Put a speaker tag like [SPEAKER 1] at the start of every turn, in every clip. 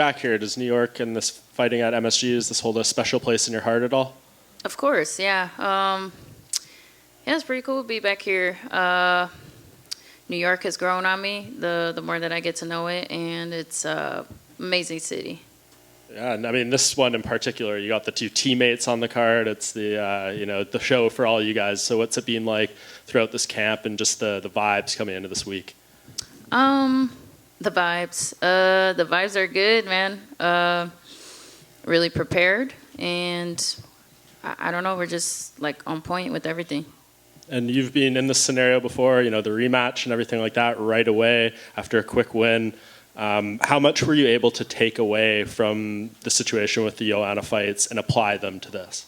[SPEAKER 1] Back here, does New York and this fighting at MSG, does this hold a special place in your heart at all?
[SPEAKER 2] Of course, yeah. Yeah, it's pretty cool to be back here. New York has grown on me the more that I get to know it, and it's an amazing city.
[SPEAKER 1] Yeah, and I mean, this one in particular, you got the two teammates on the card. It's the, the show for all you guys. So what's it been like throughout this camp and just the vibes coming into this week?
[SPEAKER 2] The vibes. The vibes are good, man. Really prepared, and I don't know, we're just like on point with everything.
[SPEAKER 1] And you've been in this scenario before, the rematch and everything like that right away after a quick win. How much were you able to take away from the situation with the Joanna fights and apply them to this?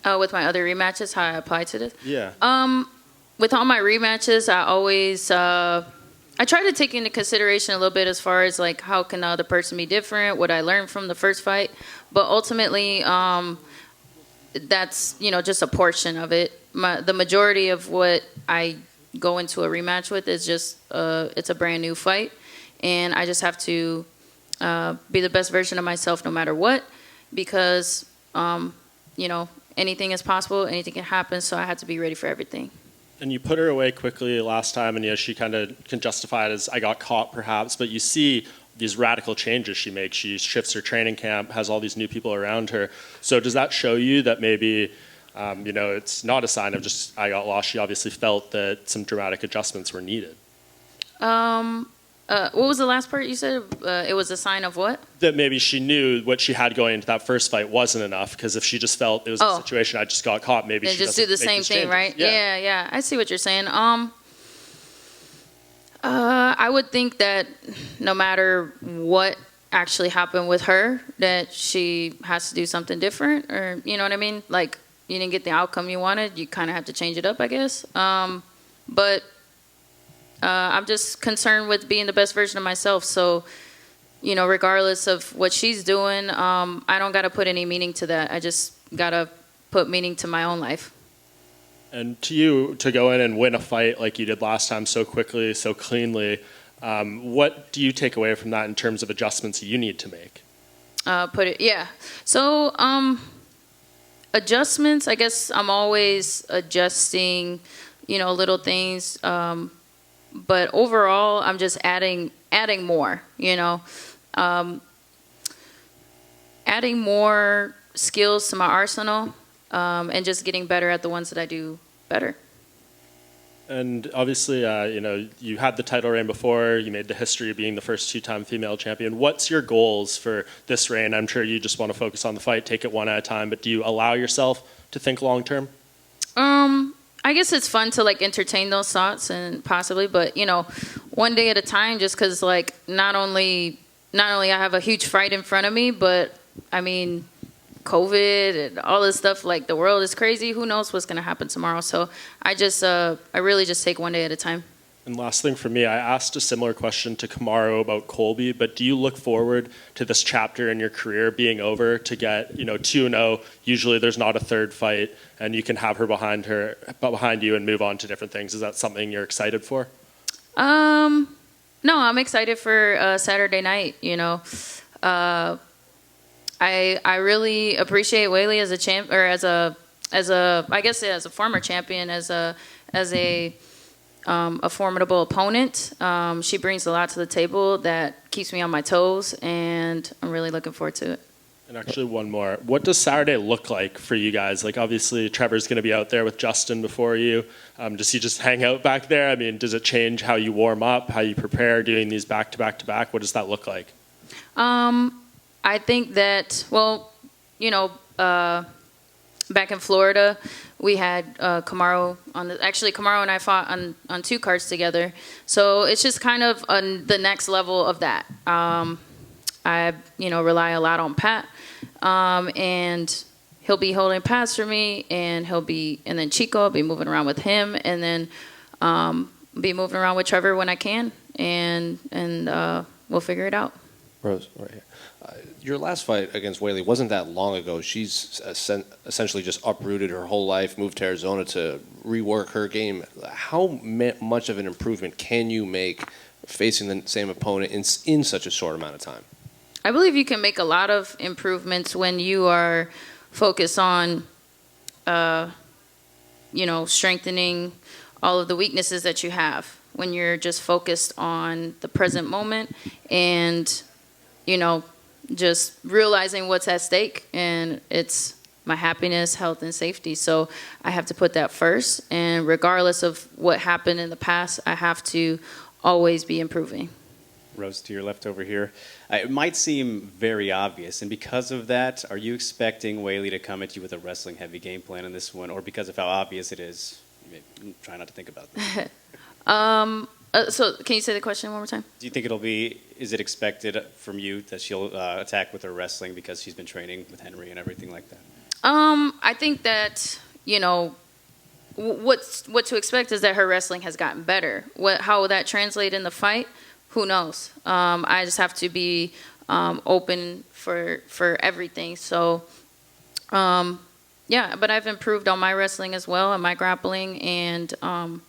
[SPEAKER 2] With my other rematches, how I apply to this?
[SPEAKER 1] Yeah.
[SPEAKER 2] With all my rematches, I always I try to take into consideration a little bit as far as like how can the other person be different, what I learned from the first fight, but ultimately that's just a portion of it. The majority of what I go into a rematch with is just it's a brand new fight, and I just have to be the best version of myself no matter what, because anything is possible, anything can happen, so I have to be ready for everything.
[SPEAKER 1] And you put her away quickly last time, and she kind of can justify it as I got caught, perhaps. But you see these radical changes she makes. She shifts her training camp, has all these new people around her. So does that show you that maybe, it's not a sign of just I got lost? She obviously felt that some dramatic adjustments were needed.
[SPEAKER 2] What was the last part you said? It was a sign of what?
[SPEAKER 1] That maybe she knew what she had going into that first fight wasn't enough, because if she just felt it was a situation I just got caught, maybe she
[SPEAKER 2] just do the same thing, right? Yeah. I see what you're saying. I would think that no matter what actually happened with her, that she has to do something different, or you know what I mean? Like, you didn't get the outcome you wanted, you kind of have to change it up, I guess. But I'm just concerned with being the best version of myself. So, regardless of what she's doing, I don't got to put any meaning to that. I just got to put meaning to my own life.
[SPEAKER 1] And to you, to go in and win a fight like you did last time so quickly, so cleanly, what do you take away from that in terms of adjustments you need to make?
[SPEAKER 2] So, adjustments, I guess I'm always adjusting, little things. But overall, I'm just adding more, adding more skills to my arsenal, and just getting better at the ones that I do better.
[SPEAKER 1] And obviously, you had the title reign before. You made the history of being the first two-time female champion. What's your goals for this reign? I'm sure you just want to focus on the fight, take it one at a time, but do you allow yourself to think long-term?
[SPEAKER 2] I guess it's fun to like entertain those thoughts and possibly, but one day at a time, just because like not only I have a huge fight in front of me, but I mean, COVID and all this stuff, like the world is crazy. Who knows what's going to happen tomorrow? So I really just take one day at a time.
[SPEAKER 1] And last thing for me, I asked a similar question to Kamaru about Colby, but do you look forward to this chapter in your career being over to get 2-0? Usually there's not a third fight, and you can have her behind you and move on to different things. Is that something you're excited for?
[SPEAKER 2] No, I'm excited for Saturday night. I really appreciate Weili as a champ, or as a former champion, as a formidable opponent. She brings a lot to the table that keeps me on my toes, and I'm really looking forward to it.
[SPEAKER 1] And actually, one more. What does Saturday look like for you guys? Like, obviously, Trevor's going to be out there with Justin before you. Does he just hang out back there? I mean, does it change how you warm up, how you prepare, doing these back-to-back-to-back? What does that look like?
[SPEAKER 2] I think that, back in Florida, we had Kamaru Kamaru and I fought on two cards together. So it's just kind of on the next level of that. I rely a lot on Pat, and he'll be holding pads for me, and then Chico, I'll be moving around with him, and then be moving around with Trevor when I can, and we'll figure it out.
[SPEAKER 3] Rose, right here. Your last fight against Weili wasn't that long ago. She's essentially just uprooted her whole life, moved to Arizona to rework her game. How much of an improvement can you make facing the same opponent in such a short amount of time?
[SPEAKER 2] I believe you can make a lot of improvements when you are focused on, strengthening all of the weaknesses that you have. When you're just focused on the present moment and, just realizing what's at stake, and it's my happiness, health, and safety. So I have to put that first. And regardless of what happened in the past, I have to always be improving.
[SPEAKER 4] Rose, to your left over here. It might seem very obvious, and because of that, are you expecting Weili to come at you with a wrestling-heavy game plan in this one, or because of how obvious it is, try not to think about that?
[SPEAKER 2] So can you say the question one more time?
[SPEAKER 4] Do you think is it expected from you that she'll attack with her wrestling because she's been training with Henry and everything like that?
[SPEAKER 2] I think that, what to expect is that her wrestling has gotten better. How will that translate in the fight? Who knows? I just have to be open for everything. So, but I've improved on my wrestling as well and my grappling, and I'm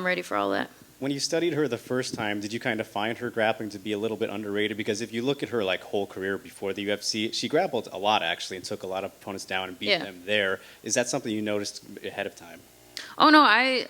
[SPEAKER 2] ready for all that.
[SPEAKER 4] When you studied her the first time, did you kind of find her grappling to be a little bit underrated? Because if you look at her whole career before the UFC, she grappled a lot actually and took a lot of opponents down and beat them there. Is that something you noticed ahead of time?
[SPEAKER 2] Oh no, I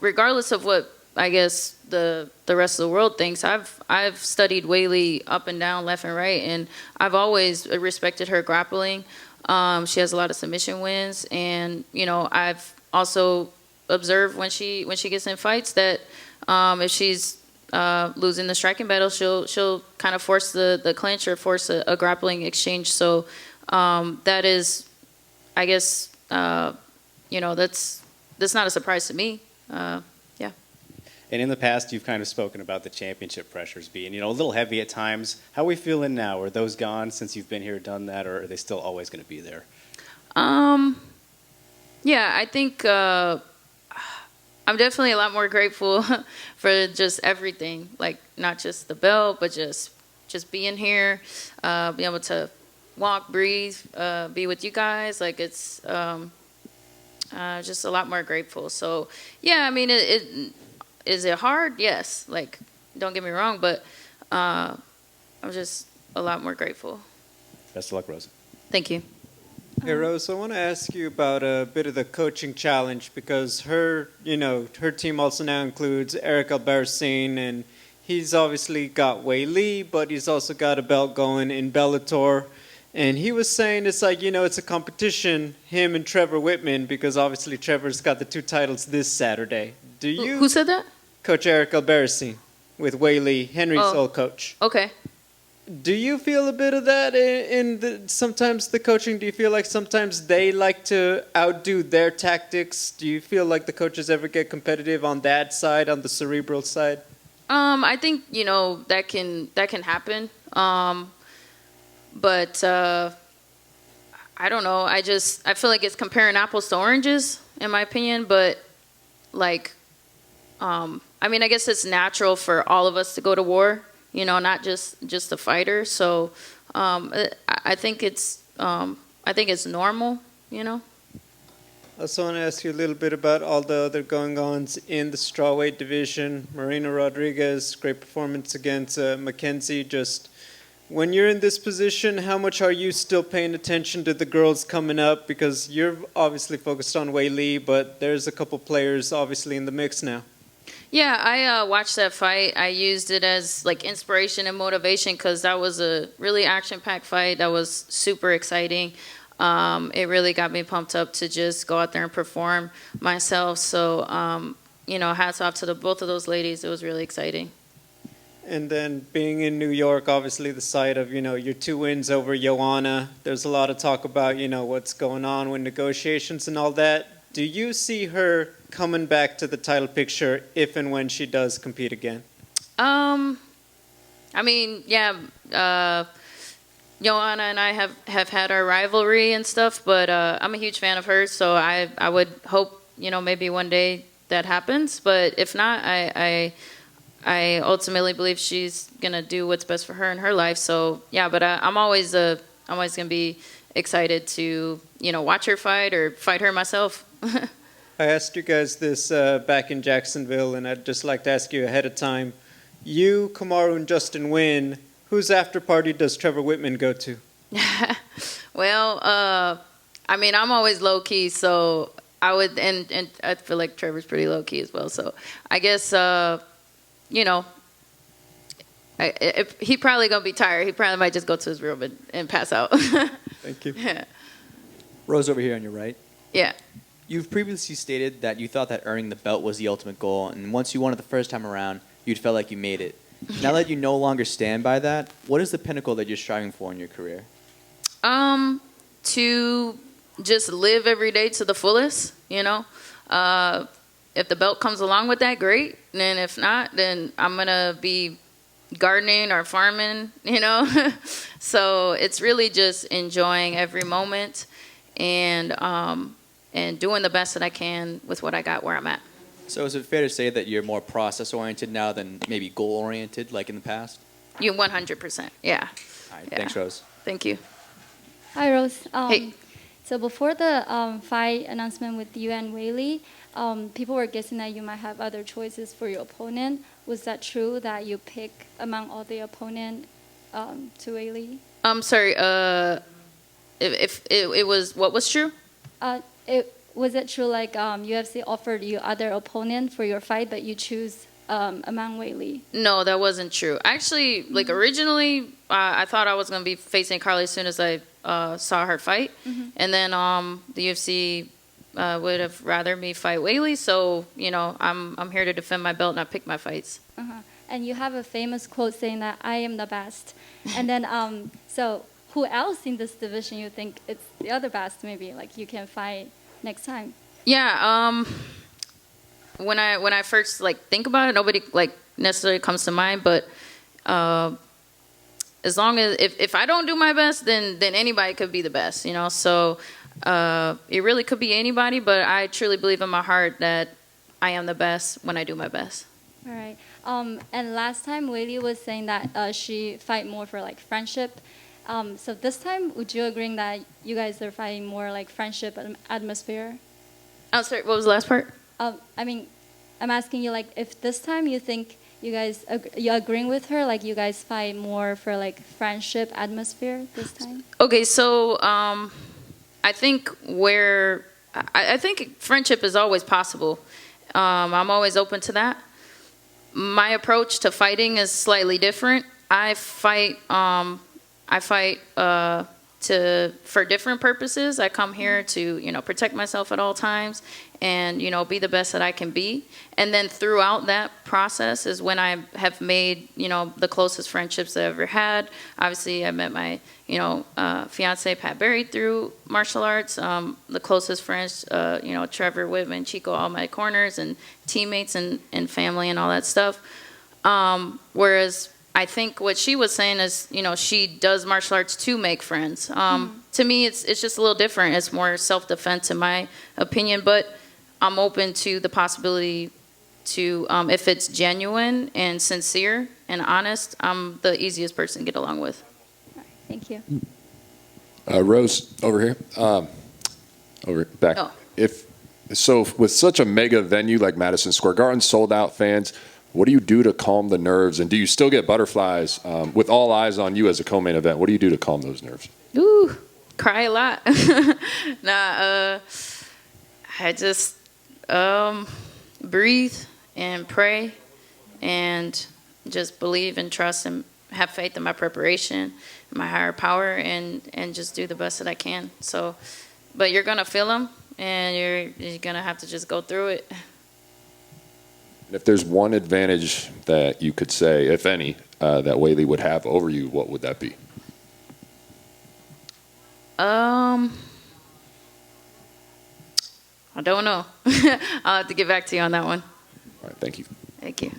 [SPEAKER 2] regardless of what I guess the rest of the world thinks, I've studied Weili up and down, left and right, and I've always respected her grappling. She has a lot of submission wins, and I've also observed when she gets in fights that if she's losing the striking battle, she'll kind of force the clinch or force a grappling exchange. So that is, I guess, that's not a surprise to me.
[SPEAKER 4] And in the past, you've kind of spoken about the championship pressures being, a little heavy at times. How are we feeling now? Are those gone since you've been here, done that, or are they still always going to be there?
[SPEAKER 2] I think I'm definitely a lot more grateful for just everything, like not just the belt, but just being here, be able to walk, breathe, be with you guys. Like it's just a lot more grateful. So is it hard? Yes. Like, don't get me wrong, but I'm just a lot more grateful.
[SPEAKER 4] Best of luck, Rose.
[SPEAKER 2] Thank you.
[SPEAKER 5] Hey, Rose, I want to ask you about a bit of the coaching challenge because her team also now includes Eric Albarracin, and he's obviously got Weili, but he's also got a belt going in Bellator. And he was saying it's it's a competition, him and Trevor Whitman, because obviously Trevor's got the 2 titles this Saturday. Do you?
[SPEAKER 2] Who said that?
[SPEAKER 5] Coach Eric Albarracin with Weili, Henry's old coach.
[SPEAKER 2] Okay.
[SPEAKER 5] Do you feel a bit of that in sometimes the coaching? Do you feel like sometimes they like to outdo their tactics? Do you feel like the coaches ever get competitive on that side, on the cerebral side?
[SPEAKER 2] I think that can happen. But I don't know. I feel like it's comparing apples to oranges, in my opinion. But I guess it's natural for all of us to go to war. Not just the fighter. So I think it's normal.
[SPEAKER 5] I also want to ask you a little bit about all the other going-ons in the strawweight division. Marina Rodriguez, great performance against Mackenzie. Just when you're in this position, how much are you still paying attention to the girls coming up? Because you're obviously focused on Weili, but there's a couple players obviously in the mix now.
[SPEAKER 2] Yeah, I watched that fight. I used it as inspiration and motivation because that was a really action-packed fight. That was super exciting. It really got me pumped up to just go out there and perform myself. So, hats off to both of those ladies. It was really exciting.
[SPEAKER 5] And then being in New York, obviously the site of, your 2 wins over Joanna. There's a lot of talk about, what's going on with negotiations and all that. Do you see her coming back to the title picture if and when she does compete again?
[SPEAKER 2] Joanna and I have had our rivalry and stuff, but I'm a huge fan of hers, so I would hope, maybe one day that happens. But if not, I ultimately believe she's gonna do what's best for her in her life. So yeah, but I'm always gonna be excited to watch her fight or fight her myself.
[SPEAKER 5] I asked you guys this back in Jacksonville, and I'd just like to ask you ahead of time. you, Kamaru, and Justin win, whose after party does Trevor Whitman go to?
[SPEAKER 2] Well, I mean, I'm always low key, so I would, and I feel like Trevor's pretty low key as well. So I guess, you know, if he probably gonna be tired. He probably might just go to his room and pass out.
[SPEAKER 5] Thank you.
[SPEAKER 2] Yeah.
[SPEAKER 6] Rose over here on your right.
[SPEAKER 2] Yeah.
[SPEAKER 6] You've previously stated that you thought that earning the belt was the ultimate goal, and once you won it the first time around, you'd felt like you made it. Now that you no longer stand by that, what is the pinnacle that you're striving for in your career?
[SPEAKER 2] To just live every day to the fullest, you know. If the belt comes along with that, great. And then if not, then I'm going to be gardening or farming, you know. So it's really just enjoying every moment and doing the best that I can with what I got where I'm at.
[SPEAKER 6] So is it fair to say that you're more process-oriented now than maybe goal-oriented like in the past?
[SPEAKER 2] You 100%, yeah.
[SPEAKER 6] All right,
[SPEAKER 2] Yeah.
[SPEAKER 6] thanks, Rose.
[SPEAKER 2] Thank you.
[SPEAKER 7] Hi, Rose.
[SPEAKER 2] Hey.
[SPEAKER 7] So before the fight announcement with you and Weili, people were guessing that you might have other choices for your opponent. Was that true that you pick among all the opponent to Weili?
[SPEAKER 2] I'm sorry. If it was what was true?
[SPEAKER 7] Was it true like UFC offered you other opponent for your fight, but you choose among Weili?
[SPEAKER 2] No, that wasn't true. Actually, like originally, I thought I was gonna be facing Carla as soon as I saw her fight, and then the UFC would have rather me fight Weilis. So you know, I'm here to defend my belt and I pick my fights.
[SPEAKER 7] And you have a famous quote saying that I am the best. And then so who else in this division you think it's the other best? Maybe like you can fight next time.
[SPEAKER 2] Yeah. When I first like think about it, nobody like necessarily comes to mind, but as long as if I don't do my best, then anybody could be the best, you know. So it really could be anybody, but I truly believe in my heart that I am the best when I do my best.
[SPEAKER 7] All right. And last time Weili was saying that she fight more for like friendship. So this time, would you agree that you guys are fighting more like friendship atmosphere?
[SPEAKER 2] Oh, sorry. What was the last part?
[SPEAKER 7] I mean, I'm asking you like if this time you think you guys you agreeing with her, like you guys fight more for like friendship atmosphere this time.
[SPEAKER 2] Okay, so I think I think friendship is always possible. I'm always open to that. My approach to fighting is slightly different. I fight for different purposes. I come here to, you know, protect myself at all times and, you know, be the best that I can be. And then throughout that process is when I have made, you know, the closest friendships that I've ever had. Obviously, I met my, you know, fiance, Pat Berry, through martial arts. The closest friends, you know, Trevor, Whitman, Chico, all my corners and teammates and family and all that stuff. Whereas I think what she was saying is, you know, she does martial arts to make friends. To me, it's just a little different. It's more self-defense, in my opinion. But I'm open to the possibility to, if it's genuine and sincere and honest, I'm the easiest person to get along with.
[SPEAKER 7] All right, thank you.
[SPEAKER 8] Rose, over here. Over back.
[SPEAKER 2] Oh.
[SPEAKER 8] So with such a mega venue like Madison Square Garden, sold out fans, what do you do to calm the nerves? And do you still get butterflies with all eyes on you as a co-main event? What do you do to calm those nerves?
[SPEAKER 2] Ooh, cry a lot. Nah, I just breathe and pray and just believe and trust and have faith in my preparation, my higher power, and just do the best that I can. So, but you're gonna feel them, and you're gonna have to just go through it.
[SPEAKER 8] If there's one advantage that you could say, if any, that Weili would have over you, what would that be?
[SPEAKER 2] I don't know. I'll have to get back to you on that one.
[SPEAKER 8] All right, thank you.
[SPEAKER 2] Thank you.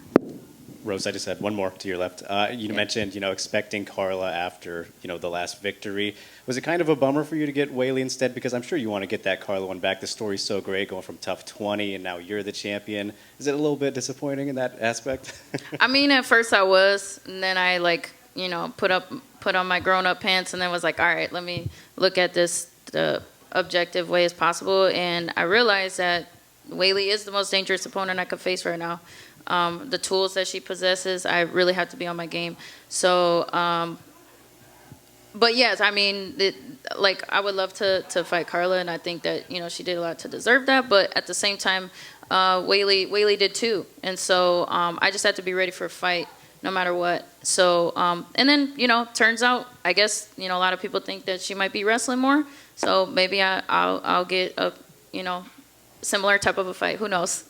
[SPEAKER 4] Rose, I just had one more to your left. You mentioned, you know, expecting Carla after, you know, the last victory. Was it kind of a bummer for you to get Weili instead? Because I'm sure you want to get that Carla one back. The story's so great, going from tough 20, and now you're the champion. Is it a little bit disappointing in that aspect?
[SPEAKER 2] I mean, at first I was, and then I, like, you know, put on my grown-up pants, and then was like, all right, let me look at this the objective way as possible. And I realized that Weili is the most dangerous opponent I could face right now. the tools that she possesses, I really have to be on my game. So, but yes, I mean, like I would love to fight Carla, and I think that she did a lot to deserve that. But at the same time, Weili did too, and so I just had to be ready for a fight no matter what. So and then turns out, I guess a lot of people think that she might be wrestling more, so maybe I'll get a similar type of a fight. Who knows?